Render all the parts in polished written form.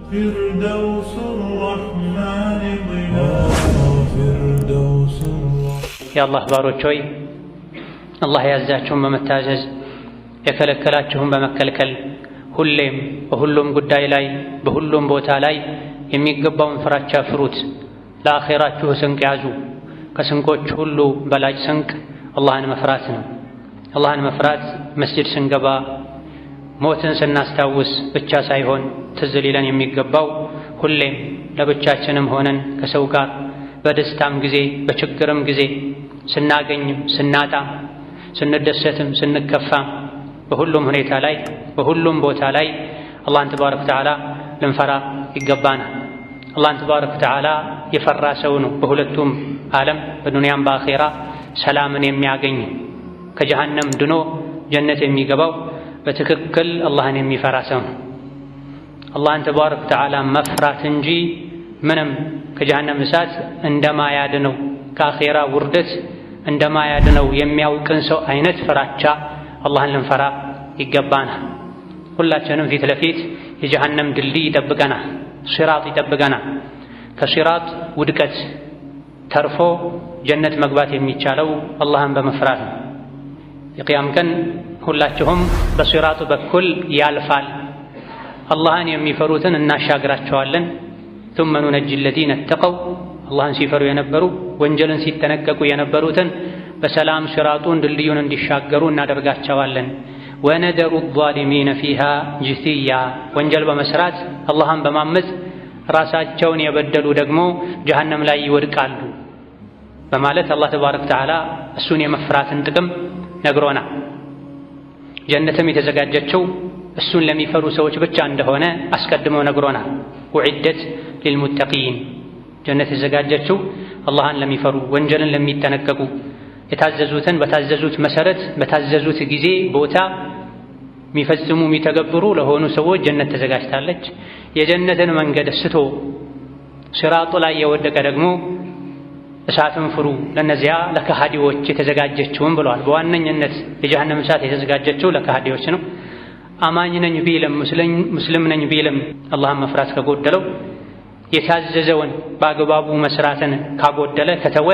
فردوس الرحمن فردوس يا الله باروች ሆይ አላህ ያዛችሁን በመታዘዝ የከለከላችሁን በመከልከል ሁሌም በሁሉም ጉዳይ ላይ በሁሉም ቦታ ላይ የሚገባውን ፍራቻ ፍሩት። ለአኺራችሁ ስንቅ ያዙ። ከስንቆች ሁሉ በላጭ ስንቅ አላህን መፍራት ነው። አላህን መፍራት መስጂድ ስንገባ ሞትን ስናስታውስ ብቻ ሳይሆን ትዝ ሊለን የሚገባው ሁሌም ለብቻችንም ሆነን ከሰው ጋር በደስታም ጊዜ በችግርም ጊዜ ስናገኝም ስናጣም ስንደሰትም ስንከፋም በሁሉም ሁኔታ ላይ በሁሉም ቦታ ላይ አላህን ተባረከ ወተዓላ ልንፈራ ይገባናል። አላህን ተባረከ ወተዓላ የፈራ ሰው ነው በሁለቱም ዓለም በዱንያም በአኺራ ሰላምን የሚያገኝ ከጀሃነም ድኖ ጀነት የሚገባው በትክክል አላህን የሚፈራ ሰው ነው። አላህን ተባረከ ወተዓላ መፍራት እንጂ ምንም ከጀሃነም እሳት እንደማያድነው ከአኺራ ውርደት እንደማያድነው የሚያውቅን ሰው አይነት ፍራቻ አላህን ልንፈራ ይገባናል። ሁላችንም ፊት ለፊት የጀሃነም ድልድይ ይጠብቀናል፣ ሲራጥ ይጠብቀናል። ከሲራጥ ውድቀት ተርፎ ጀነት መግባት የሚቻለው አላህን በመፍራት ነው። የቅያም ቀን ሁላችሁም በሲራጡ በኩል ያልፋል። አላህን የሚፈሩትን እናሻግራቸዋለን። ثم ننجي الذين اتقوا አላህን ሲፈሩ የነበሩ ወንጀልን ሲጠነቀቁ የነበሩትን በሰላም ሲራጡን ድልድዩን እንዲሻገሩ እናደርጋቸዋለን። ወነደሩ الظالمين فيها جثيا ወንጀል በመስራት አላህን በማመፅ ራሳቸውን የበደሉ ደግሞ ጀሃነም ላይ ይወድቃሉ በማለት አላህ ተባረከ ወተዓላ እሱን የመፍራትን ጥቅም ነግሮናል። ጀነትም የተዘጋጀችው እሱን ለሚፈሩ ሰዎች ብቻ እንደሆነ አስቀድሞ ነግሮናል። ወዒደት ሊልሙተቂን ጀነት የተዘጋጀችው አላህን ለሚፈሩ ወንጀልን ለሚጠነቀቁ የታዘዙትን በታዘዙት መሰረት በታዘዙት ጊዜ ቦታ የሚፈጽሙ የሚተገብሩ ለሆኑ ሰዎች ጀነት ተዘጋጅታለች። የጀነትን መንገድ ስቶ ሲራጡ ላይ የወደቀ ደግሞ እሳትን ፍሩ ለነዚያ ለከሃዲዎች የተዘጋጀችውን ብለዋል። በዋነኝነት የጀሃነም እሳት የተዘጋጀችው ለከሃዲዎች ነው። አማኝ ነኝ ቢልም ሙስሊም ነኝ ቢልም አላህን መፍራት ከጎደለው የታዘዘውን በአግባቡ መስራትን ካጎደለ ከተወ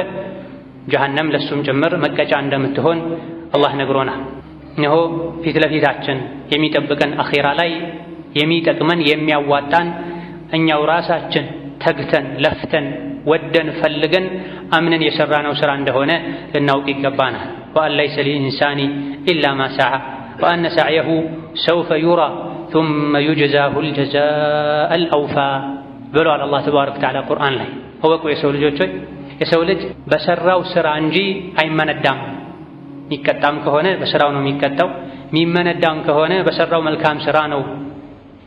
ጀሃነም ለሱም ጭምር መቀጫ እንደምትሆን አላህ ነግሮናል። እነሆ ፊት ለፊታችን የሚጠብቀን አኺራ ላይ የሚጠቅመን የሚያዋጣን እኛው ራሳችን ተግተን ለፍተን ወደን ፈልገን አምነን የሰራነው ስራ እንደሆነ ልናውቅ ይገባናል። ወአን ለይሰ ሊልኢንሳኒ ኢላ ማ ሰዓ ወአነ ሰዕየሁ ሰውፈ ዩራ ثم يجزاه الجزاء الأوفى ብሏል አላህ ተባረከ ወተዓላ ቁርአን ላይ። እወቁ የሰው ልጆች ሆይ የሰው ልጅ በሰራው ስራ እንጂ አይመነዳም። የሚቀጣም ከሆነ በስራው ነው የሚቀጣው፣ የሚመነዳም ከሆነ በሰራው መልካም ስራ ነው።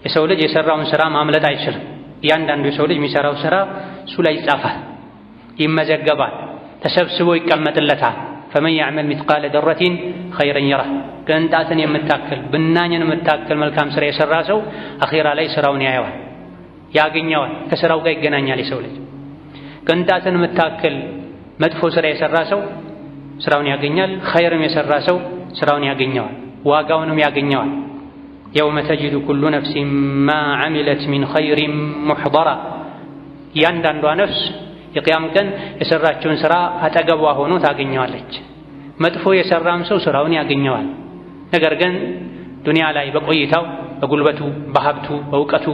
የሰው ልጅ የሰራውን ስራ ማምለጥ አይችልም። እያንዳንዱ የሰው ልጅ የሚሰራው ስራ እሱ ላይ ይጻፋል፣ ይመዘገባል፣ ተሰብስቦ ይቀመጥለታል። ፈመን ያዕመል ሚስቃለ ደረቲን ኸይረን የረህ ቅንጣትን የምታክል ብናኝን የምታክል መልካም ስራ የሰራ ሰው አኺራ ላይ ስራውን ያየዋል፣ ያገኘዋል፣ ከስራው ጋር ይገናኛል። የሰው ልጅ ቅንጣትን የምታክል መጥፎ ስራ የሰራ ሰው ስራውን ያገኛል፣ ኸይርም የሰራ ሰው ስራውን ያገኘዋል፣ ዋጋውንም ያገኘዋል። የውመ ተጅዱ ኩሉ ነፍሲን ማ ዐሚለት ሚን ኸይሪን ሙሕደራ እያንዳንዷ ነፍስ የቅያም ቀን የሰራችውን ስራ አጠገቧ ሆኖ ታገኘዋለች። መጥፎ የሰራም ሰው ስራውን ያገኘዋል። ነገር ግን ዱንያ ላይ በቆይታው በጉልበቱ በሀብቱ በእውቀቱ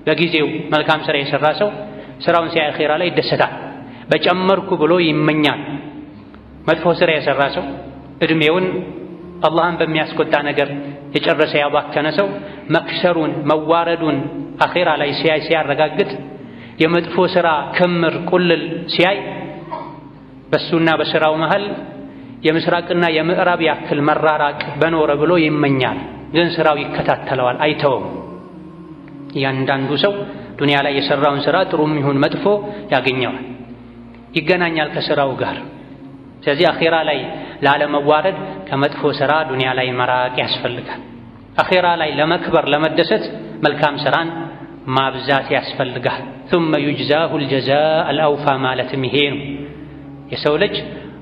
በጊዜው መልካም ስራ የሰራ ሰው ስራውን ሲያይ አኺራ ላይ ይደሰታል፣ በጨመርኩ ብሎ ይመኛል። መጥፎ ስራ የሰራ ሰው እድሜውን አላህን በሚያስቆጣ ነገር የጨረሰ ያባከነ ሰው መክሰሩን መዋረዱን አኺራ ላይ ሲያይ ሲያረጋግጥ የመጥፎ ስራ ክምር ቁልል ሲያይ በሱና በስራው መሃል የምስራቅና የምዕራብ ያክል መራራቅ በኖረ ብሎ ይመኛል። ግን ስራው ይከታተለዋል፣ አይተውም። እያንዳንዱ ሰው ዱንያ ላይ የሰራውን ስራ ጥሩም ይሁን መጥፎ ያገኘዋል፣ ይገናኛል ከስራው ጋር። ስለዚህ አኺራ ላይ ላለመዋረድ ከመጥፎ ስራ ዱንያ ላይ መራቅ ያስፈልጋል። አኺራ ላይ ለመክበር ለመደሰት መልካም ስራን ማብዛት ያስፈልጋል። ثم يجزاه الجزاء الأوفى ማለትም ይሄ ነው። የሰው ልጅ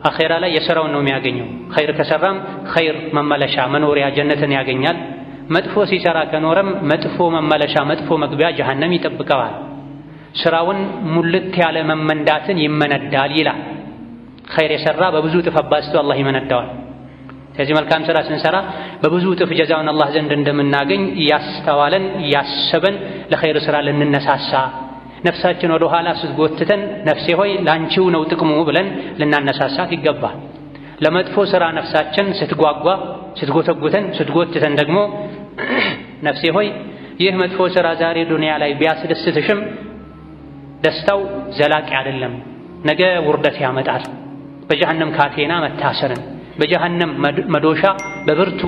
አኺራ ላይ የሰራውን ነው የሚያገኘው። ኸይር ከሰራም ኸይር መመለሻ መኖሪያ ጀነትን ያገኛል። መጥፎ ሲሰራ ከኖረም መጥፎ መመለሻ መጥፎ መግቢያ ጀሃነም ይጠብቀዋል። ስራውን ሙልት ያለ መመንዳትን ይመነዳል ይላል። ኸይር የሰራ በብዙ እጥፍ አባዝቶ አላህ ይመነዳዋል። ስለዚህ መልካም ስራ ስንሰራ በብዙ እጥፍ ጀዛውን አላህ ዘንድ እንደምናገኝ እያስተዋለን እያሰበን ለኸይር ስራ ልንነሳሳ፣ ነፍሳችን ወደ ኋላ ስትጎትተን ነፍሴ ሆይ ላንቺው ነው ጥቅሙ ብለን ልናነሳሳት ይገባል። ለመጥፎ ስራ ነፍሳችን ስትጓጓ ስትጎተጉተን ስትጎትተን ደግሞ ነፍሴ ሆይ ይህ መጥፎ ስራ ዛሬ ዱንያ ላይ ቢያስደስትሽም ደስታው ዘላቂ አይደለም፣ ነገ ውርደት ያመጣል፣ በጀሃነም ካቴና መታሰርን፣ በጀሃነም መዶሻ በብርቱ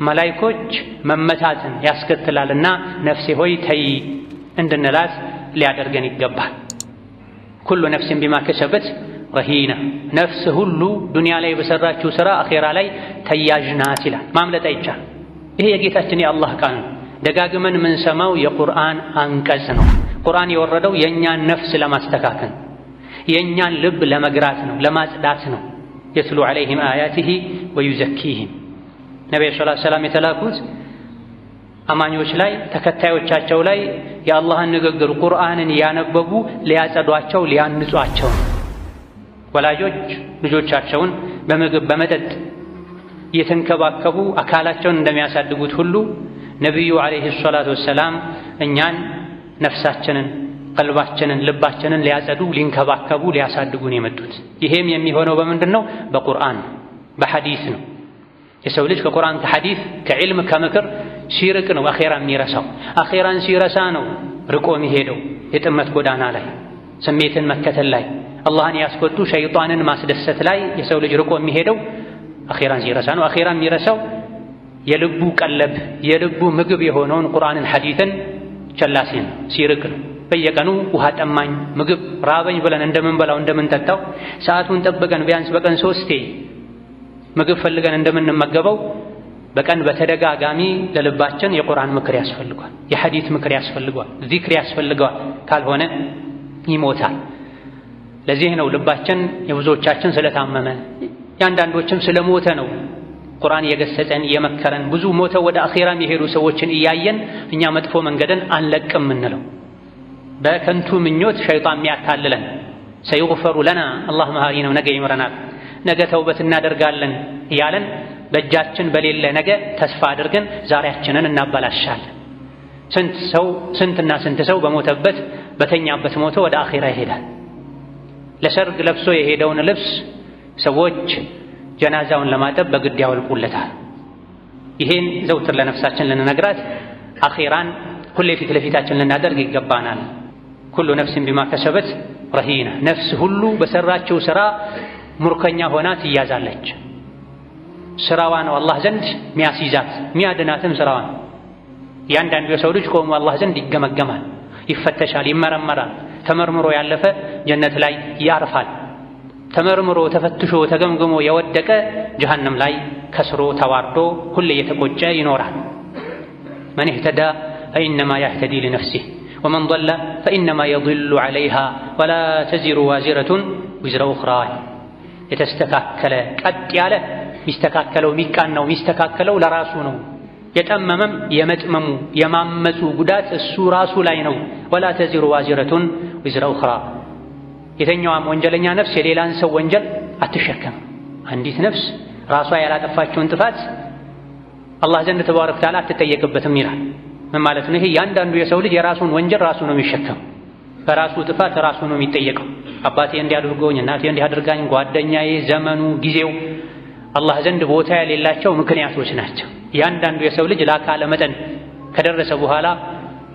መላይኮች መመታትን ያስከትላልና ነፍሴ ሆይ ተይ እንድንላት ሊያደርገን ይገባል። ኩሉ ነፍስን ቢማ ከሰበት ረሂና፣ ነፍስ ሁሉ ዱንያ ላይ በሰራችው ስራ አኼራ ላይ ተያዥ ናት ይላል። ማምለጥ አይቻልም። ይሄ የጌታችን የአላህ ቃል ነው። ደጋግመን የምንሰማው የቁርአን አንቀጽ ነው። ቁርአን የወረደው የእኛን ነፍስ ለማስተካከል የእኛን ልብ ለመግራት ነው፣ ለማጽዳት ነው። የትሉ ዐለይሂም አያቲሂ ወዩዘኪሂም። ነቢዩ ሰለላሁ ዐለይሂ ወሰለም የተላኩት አማኞች ላይ ተከታዮቻቸው ላይ የአላህን ንግግር ቁርአንን ያነበቡ ሊያጸዷቸው ሊያንጿቸው። ወላጆች ልጆቻቸውን በምግብ በመጠጥ እየተንከባከቡ አካላቸውን እንደሚያሳድጉት ሁሉ ነቢዩ ዐለይሂ ሰላቱ ወሰላም እኛን ነፍሳችንን፣ ቀልባችንን፣ ልባችንን ሊያጸዱ ሊንከባከቡ ሊያሳድጉን የመጡት። ይሄም የሚሆነው በምንድን ነው? በቁርአን በሐዲስ ነው። የሰው ልጅ ከቁርአን ከሐዲስ ከዕልም ከምክር ሲርቅ ነው አኼራን የሚረሳው። አኼራን ሲረሳ ነው ርቆ የሚሄደው የጥመት ጎዳና ላይ፣ ስሜትን መከተል ላይ፣ አላህን ያስቆጡ ሸይጣንን ማስደሰት ላይ የሰው ልጅ ርቆ የሚሄደው አኼራን ሲረሳ ነው። አኼራን የሚረሳው የልቡ ቀለብ የልቡ ምግብ የሆነውን ቁርአንን ሐዲስን ቸላ ሲል ሲርቅ ነው። በየቀኑ ውሃ ጠማኝ፣ ምግብ ራበኝ ብለን እንደምንበላው እንደምንጠጣው ሰዓቱን ጠብቀን ቢያንስ በቀን 3 ምግብ ፈልገን እንደምንመገበው በቀን በተደጋጋሚ ለልባችን የቁርአን ምክር ያስፈልጓል፣ የሐዲስ ምክር ያስፈልጓል፣ ዚክር ያስፈልገዋል። ካልሆነ ይሞታል። ለዚህ ነው ልባችን የብዙዎቻችን ስለታመመ የአንዳንዶችም ስለሞተ ነው ቁርአን የገሰጸን የመከረን። ብዙ ሞተው ወደ አኼራም የሄዱ ሰዎችን እያየን እኛ መጥፎ መንገድን አንለቅም ምንለው በከንቱ ምኞት ሸይጣን የሚያታልለን። ሰይግፈሩ ለና አላህ መሃሪ ነው፣ ነገ ይምረናል፣ ነገ ተውበት እናደርጋለን እያለን በእጃችን በሌለ ነገ ተስፋ አድርገን ዛሬያችንን እናበላሻለን። ስንትና ስንት ሰው በሞተበት በተኛበት ሞቶ ወደ አኼራ ይሄዳል። ለሰርግ ለብሶ የሄደውን ልብስ ሰዎች ጀናዛውን ለማጠብ በግድ ያወልቁለታል። ይሄን ዘውትር ለነፍሳችን ልንነግራት አኼራን ሁሌ ፊት ለፊታችን ልናደርግ ይገባናል። ኩሉ ነፍስን ቢማ ከሰበት ረሂና፣ ነፍስ ሁሉ በሰራችው ስራ ሙርከኛ ሆና ትያዛለች። ስራዋ ነው አላህ ዘንድ ሚያስይዛት ሚያድናትም ስራዋ ነው። እያንዳንዱ የሰው ልጅ ቆሞ አላህ ዘንድ ይገመገማል፣ ይፈተሻል፣ ይመረመራል። ተመርምሮ ያለፈ ጀነት ላይ ያርፋል። ተመርምሮ ተፈትሾ ተገምግሞ የወደቀ ጀሃነም ላይ ከስሮ ተዋርዶ ሁሌ እየተቆጨ ይኖራል። መን እህተዳ ፈኢነማ ያህተዲ ሊነፍሲህ ወመን ضለ ፈኢነማ የضሉ ዐለይሃ ወላ ተዚሩ ዋዚረቱን ዊዝረ ኡኽራ። የተስተካከለ ቀጥ ያለ ሚስተካከለው ሚቃናው ሚስተካከለው ለራሱ ነው። የጠመመም የመጥመሙ የማመፁ ጉዳት እሱ ራሱ ላይ ነው። ወላ ተዚሩ ዋዚረቱን ዊዝረ ኡኽራ። የተኛዋም ወንጀለኛ ነፍስ የሌላን ሰው ወንጀል አትሸከም። አንዲት ነፍስ ራሷ ያላጠፋችውን ጥፋት አላህ ዘንድ ተባረከ ወተዓላ አትጠየቅበትም ይላል። ምን ማለት ነው? ይሄ ያንዳንዱ የሰው ልጅ የራሱን ወንጀል ራሱ ነው የሚሸከም፣ በራሱ ጥፋት ራሱ ነው የሚጠየቀው። አባቴ እንዲህ አድርጎኝ፣ እናቴ እንዲህ አድርጋኝ፣ ጓደኛዬ፣ ዘመኑ፣ ጊዜው አላህ ዘንድ ቦታ የሌላቸው ምክንያቶች ናቸው። ያንዳንዱ የሰው ልጅ ለአካለ መጠን ከደረሰ በኋላ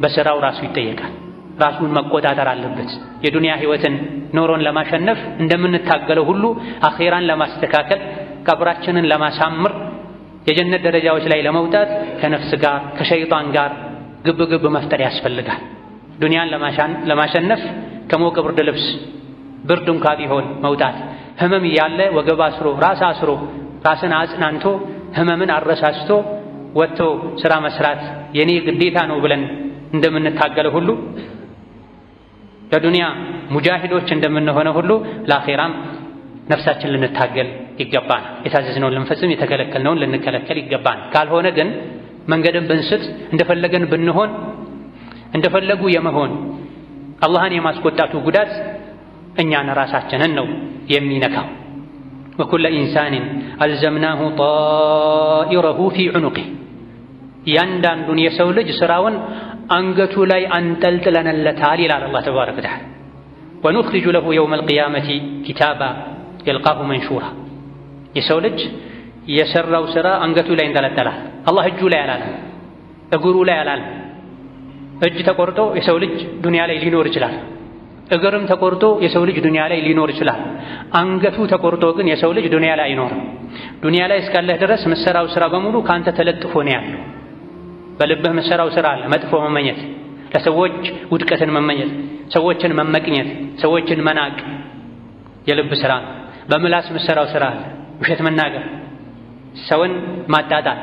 በስራው ራሱ ይጠየቃል። ራሱን መቆጣጠር አለበት። የዱንያ ህይወትን ኑሮን ለማሸነፍ እንደምንታገለው ሁሉ አኼራን ለማስተካከል ቀብራችንን ለማሳመር የጀነት ደረጃዎች ላይ ለመውጣት ከነፍስ ጋር ከሸይጣን ጋር ግብ መፍጠር ያስፈልጋል። ዱንያን ለማሸነፍ ከሞቀ ብርድ ልብስ ብርድ እንኳ ቢሆን መውጣት፣ ህመም እያለ ወገብ አስሮ ራስ አስሮ ራስን አጽናንቶ ህመምን አረሳስቶ ወጥቶ ስራ መስራት የኔ ግዴታ ነው ብለን እንደምንታገለው ሁሉ ለዱንያ ሙጃሂዶች እንደምንሆነው ሁሉ ለአኼራም ነፍሳችን ልንታገል ይገባናል። የታዘዝነውን ልንፈጽም የተከለከልነውን ልንከለከል ይገባናል። ካልሆነ ግን መንገድን ብንስት እንደፈለገን ብንሆን እንደፈለጉ የመሆን አላህን የማስቆጣቱ ጉዳት እኛን ራሳችንን ነው የሚነካው። ወኩለ ኢንሳንን አልዘምናሁ ጣኢረሁ ፊ ዑኑቂህ ያንዳንዱን የሰው ልጅ ስራውን አንገቱ ላይ አንጠልጥለንለታል ይላል አላህ ተባረከ ወተዓላ። ወኑኽሪጁ ለሁ የውመል ቂያመቲ ኪታባ የልቃሁ መንሹራ የሰው ልጅ የሰራው ስራ አንገቱ ላይ እንጠለጠላል። አላህ እጁ ላይ አላለም፣ እግሩ ላይ አላለም። እጅ ተቆርጦ የሰው ልጅ ዱንያ ላይ ሊኖር ይችላል። እግርም ተቆርጦ የሰው ልጅ ዱንያ ላይ ሊኖር ይችላል። አንገቱ ተቆርጦ ግን የሰው ልጅ ዱንያ ላይ አይኖርም። ዱንያ ላይ እስካለህ ድረስ ምሰራው ስራ በሙሉ ካንተ ተለጥፎ ነው ያለው። በልብህ ምሰራው ስራ አለ፣ መጥፎ መመኘት፣ ለሰዎች ውድቀትን መመኘት፣ ሰዎችን መመቅኘት፣ ሰዎችን መናቅ የልብ ስራ። በምላስ ምሰራው ስራ አለ፣ ውሸት መናገር፣ ሰውን ማጣጣል።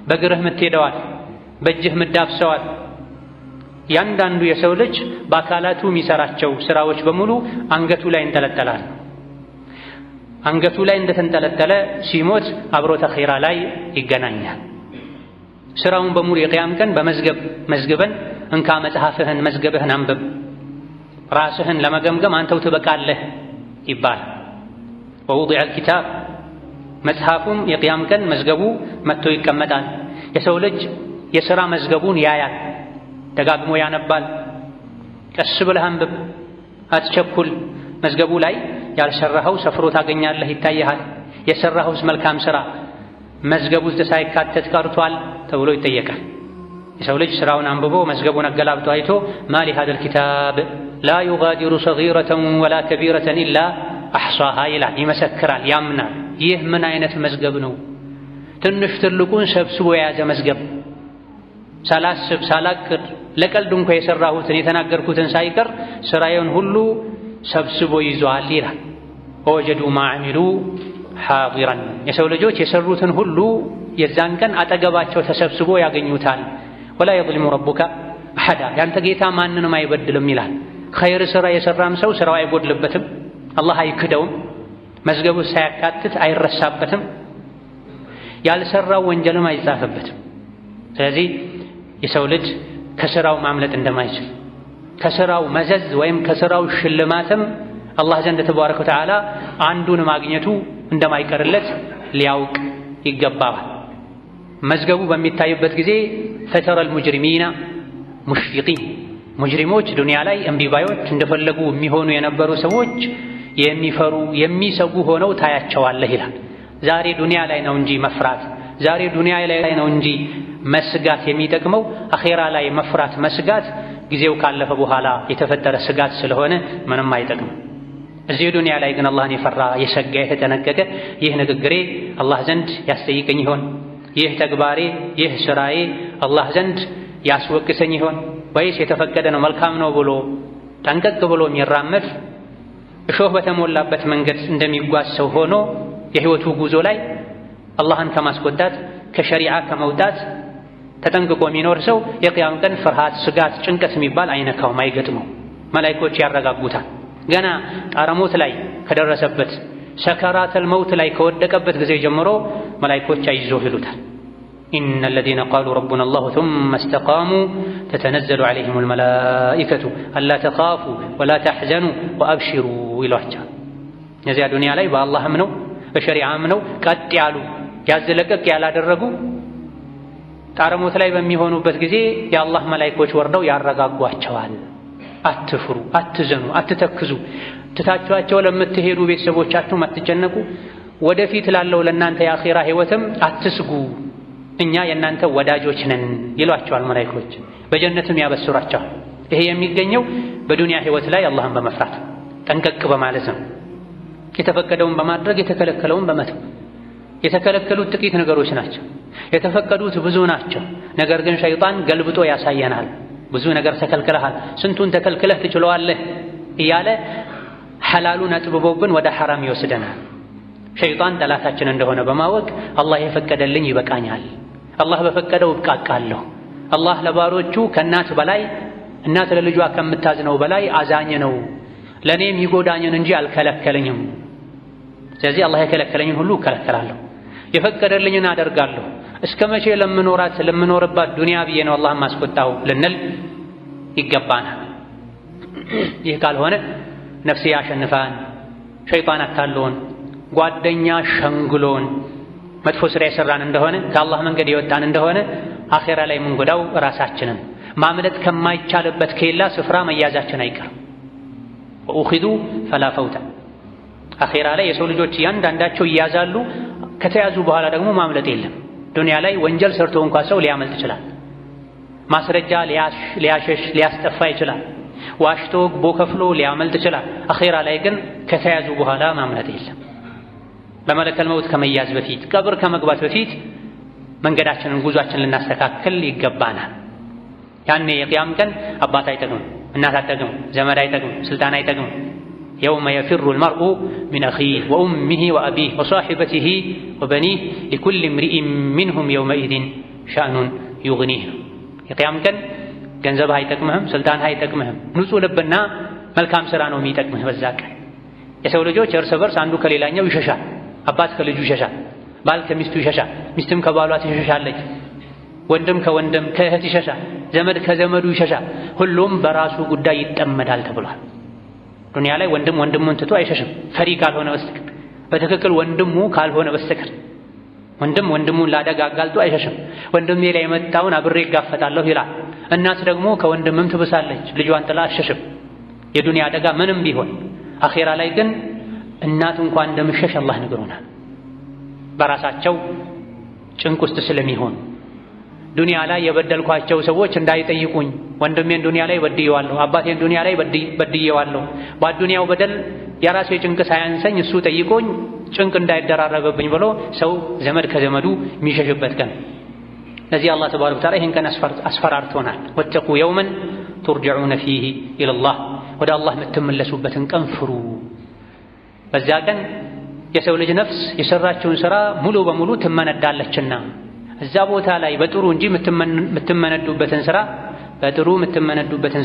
በእግርህ ምትሄደዋል፣ በእጅህ ምዳብሰዋል። ያንዳንዱ የሰው ልጅ በአካላቱ የሚሰራቸው ስራዎች በሙሉ አንገቱ ላይ እንጠለጠላል። አንገቱ ላይ እንደተንጠለጠለ ሲሞት አብሮተ ኺራ ላይ ይገናኛል። ስራውን በሙሉ የቂያም ቀን በመዝገብ መዝግበን እንካ መጽሐፍህን መዝገብህን አንብብ፣ ራስህን ለመገምገም አንተው ትበቃለህ ይባላል። ወውዲዐ አልኪታብ መጽሐፉም የቂያም ቀን መዝገቡ መጥቶ ይቀመጣል። የሰው ልጅ የሥራ መዝገቡን ያያል፣ ደጋግሞ ያነባል። ቀስ ብለህ አንብብ፣ አትቸኩል። መዝገቡ ላይ ያልሰራኸው ሰፍሮ ታገኛለህ፣ ይታይሃል። የሰራኸውስ መልካም ሥራ መዝገቡ ውስጥ ሳይካተት ቀርቷል ተብሎ ይጠየቃል። የሰው ልጅ ስራውን አንብቦ መዝገቡን አገላብጦ አይቶ ማ ሊሃዘል ኪታብ ላ ዩጋዲሩ ሰጊረተን ወላ ከቢረተን ኢላ አሕሷሃ ይላል፣ ይመሰክራል፣ ያምናል። ይህ ምን አይነት መዝገብ ነው? ትንሽ ትልቁን ሰብስቦ የያዘ መዝገብ፣ ሳላስብ ሳላቅድ ለቀልድ እንኳ የሰራሁትን የተናገርኩትን ሳይቀር ስራዬን ሁሉ ሰብስቦ ይዟል ይላል። ወወጀዱ ማ ዐሚሉ ሓዲረን የሰው ልጆች የሰሩትን ሁሉ የዛን ቀን አጠገባቸው ተሰብስቦ ያገኙታል። ወላ የዝሊሙ ረቡከ አሐዳ ያንተ ጌታ ማንንም አይበድልም ይላል። ኸይር ስራ የሰራም ሰው ስራው አይጎድልበትም፣ አላህ አይክደውም፣ መዝገቡ ሳያካትት አይረሳበትም፣ ያልሰራው ወንጀልም አይጻፍበትም። ስለዚህ የሰው ልጅ ከስራው ማምለጥ እንደማይችል ከስራው መዘዝ ወይም ከስራው ሽልማትም አላህ ዘንድ ተባረከ ወተዓላ አንዱን ማግኘቱ እንደማይቀርለት ሊያውቅ ይገባዋል። መዝገቡ በሚታይበት ጊዜ ፈተረል ሙጅሪሚና ሙሽፊቂን ሙጅሪሞች ዱንያ ላይ እምቢባዮች እንደፈለጉ የሚሆኑ የነበሩ ሰዎች የሚፈሩ የሚሰጉ ሆነው ታያቸዋለህ ይላል። ዛሬ ዱንያ ላይ ነው እንጂ መፍራት፣ ዛሬ ዱንያ ላይ ነው እንጂ መስጋት የሚጠቅመው አኼራ ላይ መፍራት መስጋት ጊዜው ካለፈ በኋላ የተፈጠረ ስጋት ስለሆነ ምንም አይጠቅም። እዚህ ዱንያ ላይ ግን አላህን የፈራ የሰጋ የተጠነቀቀ ይህ ንግግሬ አላህ ዘንድ ያስጠይቀኝ ይሆን? ይህ ተግባሬ ይህ ስራዬ አላህ ዘንድ ያስወቅሰኝ ይሆን? ወይስ የተፈቀደ ነው መልካም ነው ብሎ ጠንቀቅ ብሎ የሚራመድ እሾህ በተሞላበት መንገድ እንደሚጓዝ ሰው ሆኖ የህይወቱ ጉዞ ላይ አላህን ከማስቆጣት ከሸሪዓ ከመውጣት ተጠንቅቆ የሚኖር ሰው የቂያም ቀን ፍርሃት፣ ስጋት፣ ጭንቀት የሚባል አይነካውም፣ አይገጥመው። መላኢኮች ያረጋጉታል። ገና ጣረሞት ላይ ከደረሰበት ሰከራተል መውት ላይ ከወደቀበት ጊዜ ጀምሮ መላኢኮች አይዞህ ይሉታል። ኢነ ለዚነ ቃሉ ረቡና አላሁ ሱመ እስተቃሙ ተተነዘሉ ዐለይሂሙል መላኢከቱ አላ ተኻፉ ወላ ተሕዘኑ ወአብሽሩ ይሏቸዋል። እነዚያ ዱንያ ላይ በአላህም ነው በሸሪዓም ነው ቀጥ ያሉ ያዝለቀቅ ያላደረጉ ጣረሞት ላይ በሚሆኑበት ጊዜ የአላህ መላኢኮች ወርደው ያረጋጓቸዋል። አትፍሩ፣ አትዘኑ፣ አትተክዙ፣ ትታችኋቸው ለምትሄዱ ቤተሰቦቻችሁም አትጨነቁ፣ ወደፊት ላለው ለእናንተ የአኼራ ህይወትም አትስጉ፣ እኛ የእናንተ ወዳጆች ነን ይሏቸዋል መላኢኮች። በጀነትም ያበስሯቸዋል። ይሄ የሚገኘው በዱንያ ህይወት ላይ አላህን በመፍራት ጠንቀቅ በማለት ነው። የተፈቀደውን በማድረግ የተከለከለውን በመተው። የተከለከሉት ጥቂት ነገሮች ናቸው፣ የተፈቀዱት ብዙ ናቸው። ነገር ግን ሸይጣን ገልብጦ ያሳየናል። ብዙ ነገር ተከልክለሃል፣ ስንቱን ተከልክለህ ትችለዋለህ እያለ ሐላሉን አጥብቦብን ወደ ሐራም ይወስደናል። ሸይጣን ጠላታችን እንደሆነ በማወቅ አላህ የፈቀደልኝ ይበቃኛል፣ አላህ በፈቀደው እብቃቃለሁ፣ አላህ ለባሮቹ ከእናት በላይ እናት ለልጇ ከምታዝነው በላይ አዛኝ ነው፣ ለእኔም ይጎዳኝን እንጂ አልከለከለኝም። ስለዚህ አላህ የከለከለኝን ሁሉ እከለከላለሁ፣ የፈቀደልኝን አደርጋለሁ፣ እስከ መቼ ለምኖርባት ዱንያ ብዬ ነው አላህን ማስቆጣው ልንል ይገባናል። ይህ ካልሆነ ነፍስያ አሸንፋን፣ ሸይጣን አታሎን፣ ጓደኛ ሸንግሎን መጥፎ ስራ የሰራን እንደሆነ ከአላህ መንገድ የወጣን እንደሆነ አኼራ ላይ የምንጎዳው ራሳችንን ማምለጥ ከማይቻልበት ኬላ ስፍራ መያዛችን አይቀርም። ወኡኺዙ ፈላ ፈውተ አኼራ ላይ የሰው ልጆች እያንዳንዳቸው ይያዛሉ። ከተያዙ በኋላ ደግሞ ማምለጥ የለም። ዱንያ ላይ ወንጀል ሰርቶ እንኳ ሰው ሊያመልጥ ይችላል። ማስረጃ ሊያሸሽ ሊያስጠፋ ይችላል። ዋሽቶ ቦከፍሎ ሊያመልጥ ይችላል። አኼራ ላይ ግን ከተያዙ በኋላ ማምለጥ የለም። በመለከል መውት ከመያዝ በፊት ቀብር ከመግባት በፊት መንገዳችንን ጉዟችንን ልናስተካክል ይገባናል። ያኔ የቂያም ቀን አባት አይጠቅም፣ እናት አትጠቅም፣ ዘመድ አይጠቅም፣ ስልጣን አይጠቅም። የውመ የፊሩ አልመርኡ ሚን አኺህ ወኡሚህ ወአቢህ ወሷሒበቲህ ወበኒህ ሊኩሊ እምሪኢን ሚንሁም የውመኢዝን ሸእኑን ዩግኒህ ነው። የቂያም ቀን ገንዘብህ አይጠቅምህም፣ ስልጣንህ አይጠቅምህም። ንጹህ ልብና መልካም ሥራ ነው የሚጠቅምህ። በዛ ቀን የሰው ልጆች እርስ በርስ አንዱ ከሌላኛው ይሸሻል። አባት ከልጁ ይሸሻል፣ ባል ከሚስቱ ይሸሻል፣ ሚስትም ከባሏ ትሸሻለች፣ ወንድም ከወንድም ከእህት ይሸሻል፣ ዘመድ ከዘመዱ ይሸሻል። ሁሉም በራሱ ጉዳይ ይጠመዳል ተብሏል። ዱንያ ላይ ወንድም ወንድሙን ትቶ አይሸሽም ፈሪ ካልሆነ በስተቀር፣ በትክክል ወንድሙ ካልሆነ በስተቀር። ወንድም ወንድሙን ላደጋ አጋልጦ አይሸሽም። ወንድሜ ላይ የመጣውን አብሬ እጋፈጣለሁ ይላል። እናት ደግሞ ከወንድምም ትብሳለች፣ ልጇን ጥላ አትሸሽም የዱንያ አደጋ ምንም ቢሆን። አኼራ ላይ ግን እናት እንኳን እንደምሸሽ አላህ ነግሮናል። በራሳቸው ጭንቅ ውስጥ ስለሚሆን ዱንያ ላይ የበደልኳቸው ሰዎች እንዳይጠይቁኝ፣ ወንድሜን ዱንያ ላይ በድየዋለሁ፣ አባቴን ዱንያ ላይ በድየዋለሁ፣ በዱንያው በደል የራሴ ጭንቅ ሳያንሰኝ እሱ ጠይቆኝ ጭንቅ እንዳይደራረገብኝ ብሎ ሰው ዘመድ ከዘመዱ የሚሸሽበት ቀን። ለዚህ አላህ ተባረከ ወተዓላ ይህን ቀን አስፈራርቶናል። ወተቁ የውመን ቱርጀዑነ ፊህ ኢለላህ፣ ወደ አላህ የምትመለሱበትን ቀን ፍሩ። በዛ ቀን የሰው ልጅ ነፍስ የሰራችውን ሥራ ሙሉ በሙሉ ትመነዳለችና እዛ ቦታ ላይ በጥሩ እንጂ የምትመነዱበትን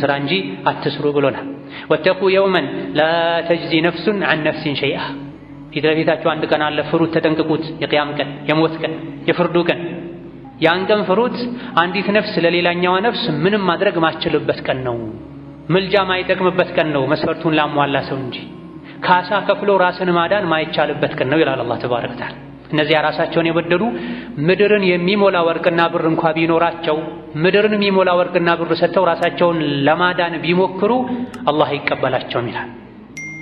ሥራ እንጂ አትስሩ ብሎናል። ወተቁ የውመን ላ ተጅዚ ነፍሱን ዐን ነፍሲን ሸይአ፣ ፊት ለፊታችሁ አንድ ቀን አለ፣ ፍሩት፣ ተጠንቅቁት። የቂያም ቀን፣ የሞት ቀን፣ የፍርዱ ቀን። ያን ቀን ፍሩት። አንዲት ነፍስ ለሌላኛዋ ነፍስ ምንም ማድረግ ማችልበት ቀን ነው። ምልጃ ማይጠቅምበት ቀን ነው፣ መስፈርቱን ላሟላ ሰው እንጂ ካሳ ከፍሎ ራስን ማዳን ማይቻልበት ቀን ነው ይላል አላህ ተባረከ ወተዓላ። እነዚያ ራሳቸውን የበደሉ ምድርን የሚሞላ ወርቅና ብር እንኳ ቢኖራቸው፣ ምድርን የሚሞላ ወርቅና ብር ሰጥተው ራሳቸውን ለማዳን ቢሞክሩ አላህ አይቀበላቸውም ይላል።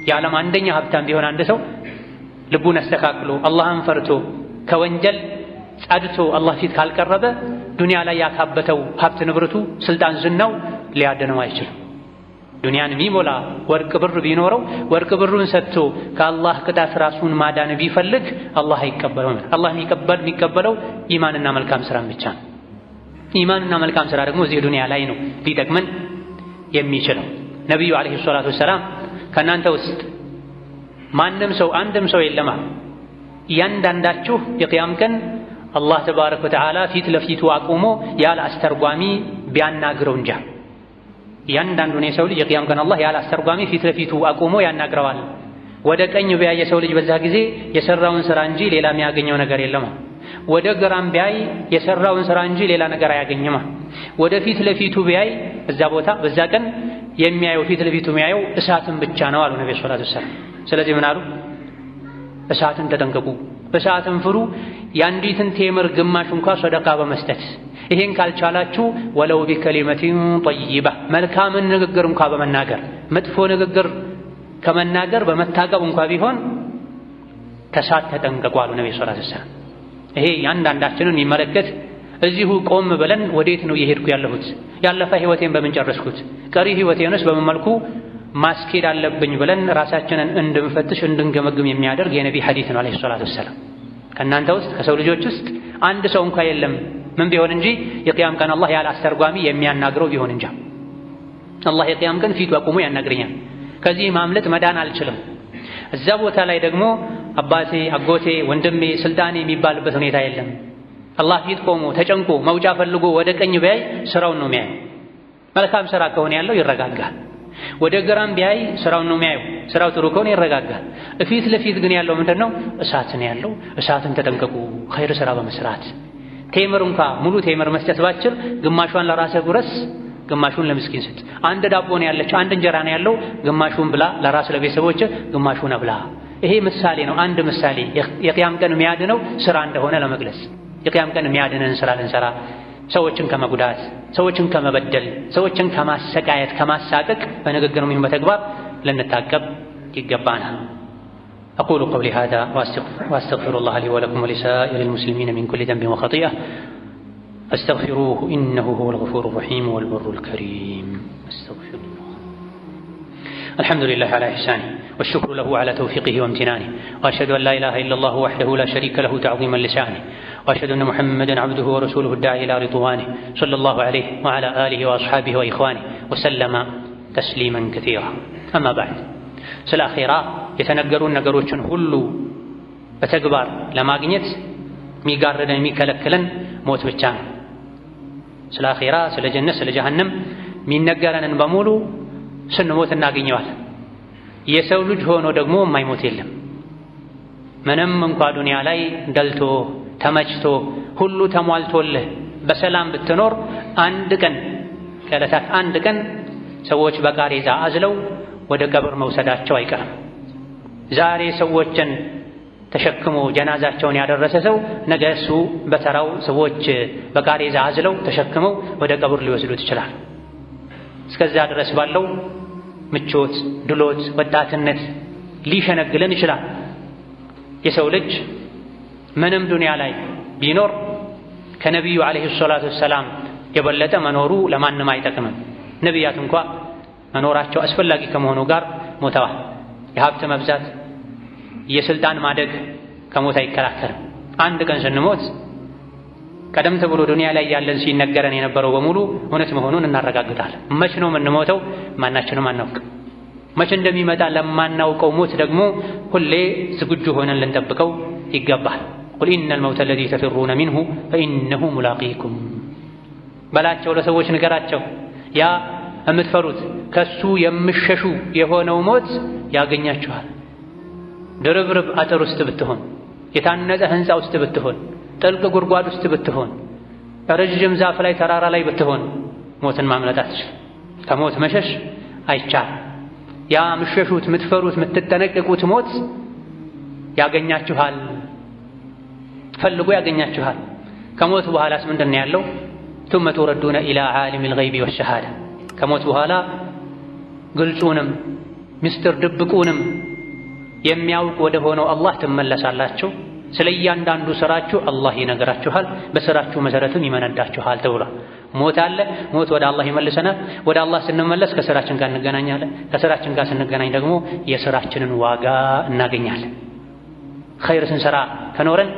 የዓለም አንደኛ ሀብታም ቢሆን አንድ ሰው ልቡን አስተካክሎ አላህን ፈርቶ ከወንጀል ጸድቶ አላህ ፊት ካልቀረበ ዱንያ ላይ ያካበተው ሀብት ንብረቱ፣ ስልጣን፣ ዝናው ሊያድነው አይችልም። ዱንያን የሚሞላ ወርቅ ብር ቢኖረው ወርቅ ብሩን ሰጥቶ ከአላህ ቅጣት ራሱን ማዳን ቢፈልግ አላህ አይቀበለውም። አላህ የሚቀበለው ኢማንና መልካም ሥራን ብቻ ነው። ኢማንና መልካም ሥራ ደግሞ እዚህ ዱንያ ላይ ነው ሊጠቅመን የሚችለው። ነቢዩ ዓለይሂ ሰላቱ ወሰላም ከእናንተ ውስጥ ማንም ሰው አንድም ሰው የለማ እያንዳንዳችሁ የቂያም ቀን አላህ ተባረከ ወተዓላ ፊት ለፊቱ አቁሞ ያለ አስተርጓሚ ቢያናግረው እንጃ። እያንዳንዱን የሰው ልጅ የቂያም ቀን አላህ ያለ አስተርጓሚ ፊት ለፊቱ አቁሞ ያናግረዋል። ወደ ቀኝ ቢያይ የሰው ልጅ በዛ ጊዜ የሰራውን ሥራ እንጂ ሌላ የሚያገኘው ነገር የለም። ወደ ግራም ቢያይ የሰራውን ሥራ እንጂ ሌላ ነገር አያገኝም። ወደ ፊት ለፊቱ ቢያይ በዛ ቦታ በዛ ቀን የሚያየው ፊት ለፊቱ የሚያየው እሳትን ብቻ ነው አሉ ነብዩ ሰለላሁ ዐለይሂ ወሰለም። ስለዚህ ምን አሉ? እሳትን ተጠንቀቁ፣ እሳትን ፍሩ። የአንዲትን ቴምር ግማሽ እንኳ ሰደቃ በመስጠት ይሄን ካልቻላችሁ ወለው ቢከሊመቲን ጠይባ፣ መልካምን ንግግር እንኳ በመናገር መጥፎ ንግግር ከመናገር በመታቀብ እንኳ ቢሆን ከእሳት ተጠንቀቁ አሉ ነብዩ ሰለላሁ ዐለይሂ ወሰለም። ይሄ ያንዳንዳችንን የሚመለከት እዚሁ ቆም ብለን ወዴት ነው እየሄድኩ ያለሁት? ያለፈ ህይወቴን በምን ጨረስኩት? ቀሪ ህይወቴንስ በምን መልኩ ማስኬድ አለብኝ ብለን ራሳችንን እንድንፈትሽ እንድንገመግም የሚያደርግ የነቢ ሐዲስ ነው አለይሂ ሰላቱ ወሰላም። ከእናንተ ውስጥ ከሰው ልጆች ውስጥ አንድ ሰው እንኳ የለም ምን ቢሆን እንጂ የቂያም ቀን አላህ ያለ አስተርጓሚ የሚያናግረው ቢሆን እንጂ አላህ የቂያም ቀን ፊቱ አቁሞ ያናግረኛል። ከዚህ ማምለጥ መዳን አልችልም። እዛ ቦታ ላይ ደግሞ አባቴ፣ አጎቴ፣ ወንድሜ፣ ስልጣኔ የሚባልበት ሁኔታ የለም። አላህ ፊት ቆሞ ተጨንቆ መውጫ ፈልጎ ወደ ቀኝ ቢያይ ስራውን ነው የሚያየው። መልካም ስራ ከሆነ ያለው ይረጋጋል። ወደ ግራም ቢያይ ስራውን ነው የሚያየው። ስራው ጥሩ ከሆነ ይረጋጋል። ፊት ለፊት ግን ያለው ምንድነው? እሳት ነው ያለው። እሳትን ተጠንቀቁ ኸይር ስራ በመስራት ቴምር እንኳ ሙሉ ቴምር መስጠት ባችል ግማሿን ለራስህ ጉረስ፣ ግማሹን ለምስኪን ስጥ። አንድ ዳቦ ነው ያለች፣ አንድ እንጀራ ነው ያለው፣ ግማሹን ብላ ለራስ ለቤተሰቦች፣ ግማሹን አብላ። ይሄ ምሳሌ ነው፣ አንድ ምሳሌ የቂያም ቀን የሚያድነው ስራ እንደሆነ ለመግለጽ። የቂያም ቀን የሚያድነን ስራ ልንሰራ፣ ሰዎችን ከመጉዳት፣ ሰዎችን ከመበደል፣ ሰዎችን ከማሰቃየት፣ ከማሳቀቅ በንግግር ወይም በተግባር ልንታቀብ ይገባናል። أقول قولي هذا وأستغفر الله لي ولكم ولسائر المسلمين من كل ذنب وخطيئة فاستغفروه إنه هو الغفور الرحيم والبر الكريم. استغفر الله. الحمد لله على إحسانه والشكر له على توفيقه وامتنانه، وأشهد أن لا إله إلا الله وحده لا شريك له تعظيما لشأنه، وأشهد أن محمدا عبده ورسوله الداعي إلى رضوانه صلى الله عليه وعلى آله وأصحابه وإخوانه وسلم تسليما كثيرا. أما بعد، ስለ አኺራ የተነገሩን ነገሮችን ሁሉ በተግባር ለማግኘት የሚጋርደን የሚከለክለን ሞት ብቻ ነው። ስለ አኺራ፣ ስለ ጀነት፣ ስለ ጀሃነም የሚነገረንን በሙሉ ስንሞት እናገኘዋለን። የሰው ልጅ ሆኖ ደግሞ የማይሞት የለም። ምንም እንኳ ዱንያ ላይ ደልቶ ተመችቶ ሁሉ ተሟልቶልህ በሰላም ብትኖር አንድ ቀን ከዕለታት አንድ ቀን ሰዎች በቃሬዛ አዝለው ወደ ቀብር መውሰዳቸው አይቀርም። ዛሬ ሰዎችን ተሸክሞ ጀናዛቸውን ያደረሰ ሰው ነገ እሱ በተራው ሰዎች በቃሬዛ አዝለው ተሸክመው ወደ ቀብር ሊወስዱት ይችላል። እስከዛ ድረስ ባለው ምቾት፣ ድሎት፣ ወጣትነት ሊሸነግለን ይችላል። የሰው ልጅ ምንም ዱንያ ላይ ቢኖር ከነቢዩ ዓለይሂ ሰላቱ ወሰላም የበለጠ መኖሩ ለማንም አይጠቅምም። ነቢያት እንኳ መኖራቸው አስፈላጊ ከመሆኑ ጋር ሞተዋል። የሀብት መብዛት፣ የስልጣን ማደግ ከሞት አይከራከርም። አንድ ቀን ስንሞት ቀደም ተብሎ ዱንያ ላይ ያለን ሲነገረን የነበረው በሙሉ እውነት መሆኑን እናረጋግጣለን። መች ነው የምንሞተው? ማናችንም አናውቅም። መች እንደሚመጣ ለማናውቀው ሞት ደግሞ ሁሌ ዝግጁ ሆነን ልንጠብቀው ይገባል። ቁል ኢነል መውተ አለዚ ተፊሩነ ሚንሁ ፈኢነሁ ሙላቂኩም በላቸው፣ ለሰዎች ንገራቸው፣ ያ የምትፈሩት ከሱ የምሸሹ የሆነው ሞት ያገኛችኋል። ድርብርብ አጥር ውስጥ ብትሆን፣ የታነጸ ህንፃ ውስጥ ብትሆን፣ ጥልቅ ጉድጓድ ውስጥ ብትሆን፣ ረጅም ዛፍ ላይ ተራራ ላይ ብትሆን ሞትን ማምለጥ አትችልም። ከሞት መሸሽ አይቻልም። ያ የምትሸሹት፣ የምትፈሩት፣ የምትጠነቀቁት ሞት ያገኛችኋል፣ ፈልጎ ያገኛችኋል። ከሞት በኋላስ ምንድን ነው ያለው? ثم تردون إلى عالم الغيب والشهادة ከሞት በኋላ ግልጹንም ምስጢር ድብቁንም የሚያውቅ ወደ ሆነው አላህ ትመለሳላችሁ። ስለ እያንዳንዱ ስራችሁ አላህ ይነግራችኋል፣ በስራችሁ መሰረትም ይመነዳችኋል ተብሏል። ሞት አለ። ሞት ወደ አላህ ይመልሰናል። ወደ አላህ ስንመለስ ከስራችን ጋር እንገናኛለን። ከስራችን ጋር ስንገናኝ ደግሞ የስራችንን ዋጋ እናገኛለን። ኸይር ስንሰራ ከኖረን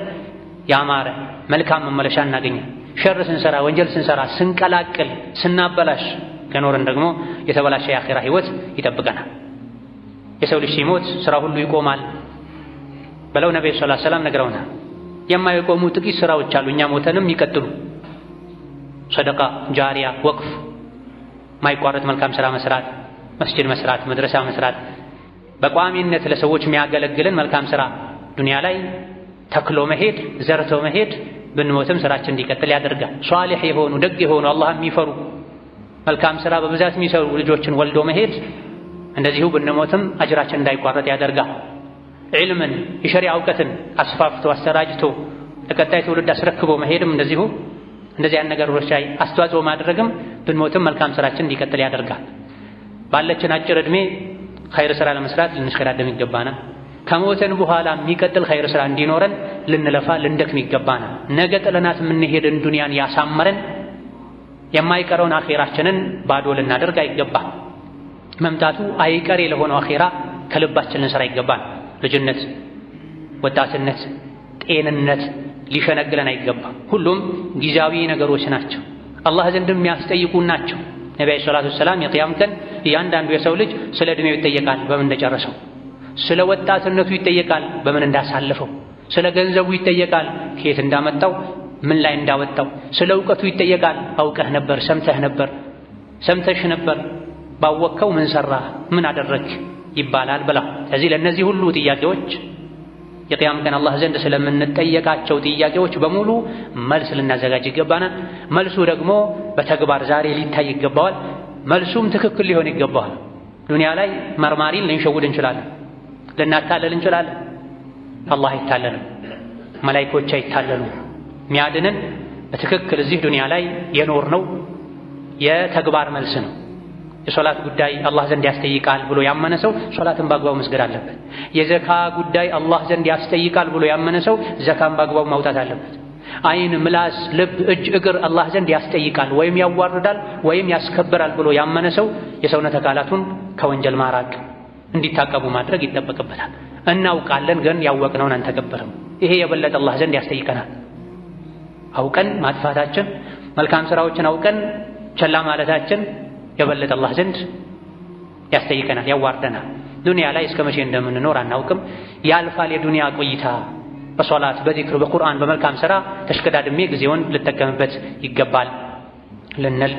ያማረ መልካም መመለሻ እናገኛለን። ሸር ስንሰራ፣ ወንጀል ስንሰራ፣ ስንቀላቅል፣ ስናበላሽ ከኖረን ደግሞ የተበላሸ የአኺራ ህይወት ይጠብቀናል። የሰው ልጅ ሲሞት ስራ ሁሉ ይቆማል ብለው ነብዩ ሰለላሁ ዐለይሂ ወሰለም ነግረውናል። የማይቆሙ ጥቂት ስራዎች አሉ፣ እኛ ሞተንም ይቀጥሉ። ሰደቃ ጃሪያ፣ ወቅፍ፣ ማይቋረጥ መልካም ስራ መስራት፣ መስጂድ መስራት፣ መድረሳ መስራት፣ በቋሚነት ለሰዎች የሚያገለግልን መልካም ስራ ዱንያ ላይ ተክሎ መሄድ፣ ዘርቶ መሄድ ብንሞትም ስራችን እንዲቀጥል ያደርጋል። ሷሊህ የሆኑ ደግ የሆኑ አላህ የሚፈሩ መልካም ስራ በብዛት የሚሰሩ ልጆችን ወልዶ መሄድ እንደዚሁ ብንሞትም አጅራችን እንዳይቋረጥ ያደርጋል። ዒልምን የሸሪዓ እውቀትን አስፋፍቶ አሰራጭቶ ለቀጣይ ትውልድ አስረክቦ መሄድም እንደዚሁ እንደዚህ አይነት ነገሮች ላይ አስተዋጽኦ ማድረግም ብንሞትም መልካም ስራችን እንዲቀጥል ያደርጋል። ባለችን አጭር ዕድሜ ኸይር ስራ ለመስራት ልንሽቀዳደም ይገባናል። ከሞተን በኋላ የሚቀጥል ኸይር ስራ እንዲኖረን ልንለፋ ልንደክም ይገባናል። ነገ ጥለናት የምንሄድን ዱንያን ያሳመረን የማይቀረውን አኺራችንን ባዶ ልናደርግ አይገባም። መምጣቱ አይቀሬ ለሆነው አኺራ ከልባችን ልንሰራ ይገባል። ልጅነት፣ ወጣትነት፣ ጤንነት ሊሸነግለን አይገባም። ሁሉም ጊዜያዊ ነገሮች ናቸው፣ አላህ ዘንድ የሚያስጠይቁ ናቸው። ነብዩ ሰለላሁ ዐለይሂ ወሰለም የቂያም ቀን እያንዳንዱ የሰው ልጅ ስለ ዕድሜው ይጠየቃል፣ በምን እንደጨረሰው። ስለ ወጣትነቱ ይጠየቃል፣ በምን እንዳሳለፈው። ስለ ገንዘቡ ይጠየቃል፣ ከየት እንዳመጣው፣ ምን ላይ እንዳወጣው። ስለ እውቀቱ ይጠየቃል፣ አውቀህ ነበር፣ ሰምተህ ነበር፣ ሰምተሽ ነበር፣ ባወቅከው ምን ሰራህ፣ ምን አደረግህ ይባላል ብላ። ስለዚህ ለእነዚህ ሁሉ ጥያቄዎች የቂያም ቀን አላህ ዘንድ ስለምንጠየቃቸው ጥያቄዎች በሙሉ መልስ ልናዘጋጅ ይገባናል። መልሱ ደግሞ በተግባር ዛሬ ሊታይ ይገባዋል። መልሱም ትክክል ሊሆን ይገባዋል። ዱንያ ላይ መርማሪን ልንሸውድ እንችላለን፣ ልናታለል እንችላለን። አላህ አይታለልም፣ መላኢኮች አይታለሉም። ሚያድነን በትክክል እዚህ ዱንያ ላይ የኖርነው የተግባር መልስ ነው። የሶላት ጉዳይ አላህ ዘንድ ያስጠይቃል ብሎ ያመነ ሰው ሶላትን በአግባቡ መስገድ አለበት። የዘካ ጉዳይ አላህ ዘንድ ያስጠይቃል ብሎ ያመነ ሰው ዘካን በአግባቡ ማውጣት አለበት። አይን፣ ምላስ፣ ልብ፣ እጅ፣ እግር አላህ ዘንድ ያስጠይቃል ወይም ያዋርዳል ወይም ያስከብራል ብሎ ያመነ ሰው የሰውነት አካላቱን ከወንጀል ማራቅ እንዲታቀቡ ማድረግ ይጠበቅበታል። እናውቃለን ግን ያወቅነውን አንተገብርም። ይሄ የበለጠ አላህ ዘንድ ያስጠይቀናል። አውቀን ማጥፋታችን፣ መልካም ስራዎችን አውቀን ቸላ ማለታችን የበለጠ አላህ ዘንድ ያስጠይቀናል፣ ያዋርደናል። ዱንያ ላይ እስከ መቼ እንደምንኖር አናውቅም። ያልፋል የዱንያ ቆይታ። በሶላት፣ በዚክር፣ በቁርአን፣ በመልካም ስራ ተሽቀዳድሜ ጊዜውን ልጠቀምበት ይገባል ልንል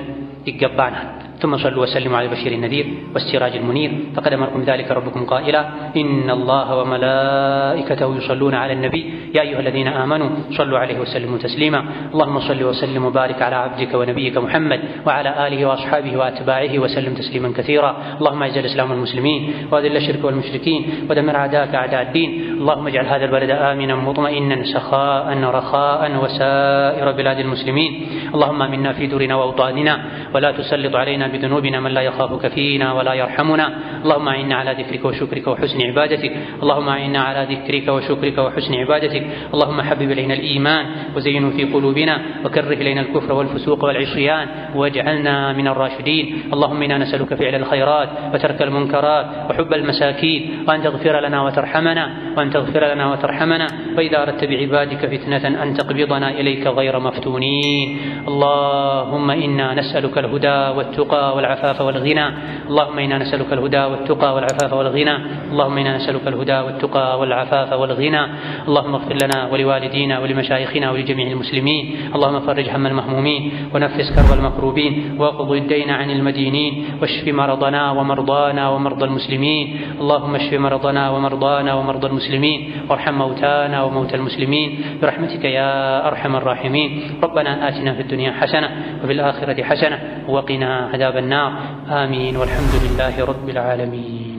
ይገባናል። ثم صلوا وسلموا على البشير النذير والسراج المنير فقد أمركم ذلك ربكم قائلا إن الله وملائكته يصلون على النبي يا أيها الذين آمنوا صلوا عليه وسلموا تسليما اللهم صل وسلم وبارك على عبدك ونبيك محمد وعلى آله وأصحابه وأتباعه وسلم تسليما كثيرا اللهم أعز الإسلام والمسلمين وأذل الشرك والمشركين ودمر أعداءك أعداء الدين اللهم اجعل هذا البلد آمنا مطمئنا سخاء رخاء وسائر بلاد المسلمين اللهم آمنا في دورنا وأوطاننا ولا تسلط علينا بذنوبنا من لا يخافك فينا ولا يرحمنا اللهم أعنا على ذكرك وشكرك وحسن عبادتك اللهم أعنا على ذكرك وشكرك وحسن عبادتك اللهم حبب إلينا الإيمان وزينه في قلوبنا وكره إلينا الكفر والفسوق والعصيان واجعلنا من الراشدين اللهم إنا نسألك فعل الخيرات وترك المنكرات وحب المساكين وأن تغفر لنا وترحمنا وإذا أردت بعبادك فتنة أن تقبضنا إليك غير مفتونين اللهم إنا نسألك الهدى والتقى والعفاف والغنى اللهم إنا نسألك الهدى والتقى والعفاف والغنى اللهم إنا نسألك الهدى والتقى والعفاف والغنى اللهم اغفر لنا ولوالدينا ولمشايخنا ولجميع المسلمين اللهم فرج هم المهمومين ونفس كرب المكروبين واقض الدين عن المدينين واشف مرضنا ومرضانا ومرضى المسلمين اللهم اشف مرضنا ومرضانا ومرضى المسلمين وارحم موتانا وموتى المسلمين برحمتك يا أرحم الراحمين ربنا آتنا في الدنيا حسنة وفي الآخرة حسنة وقنا عذاب النار آمين والحمد لله رب العالمين.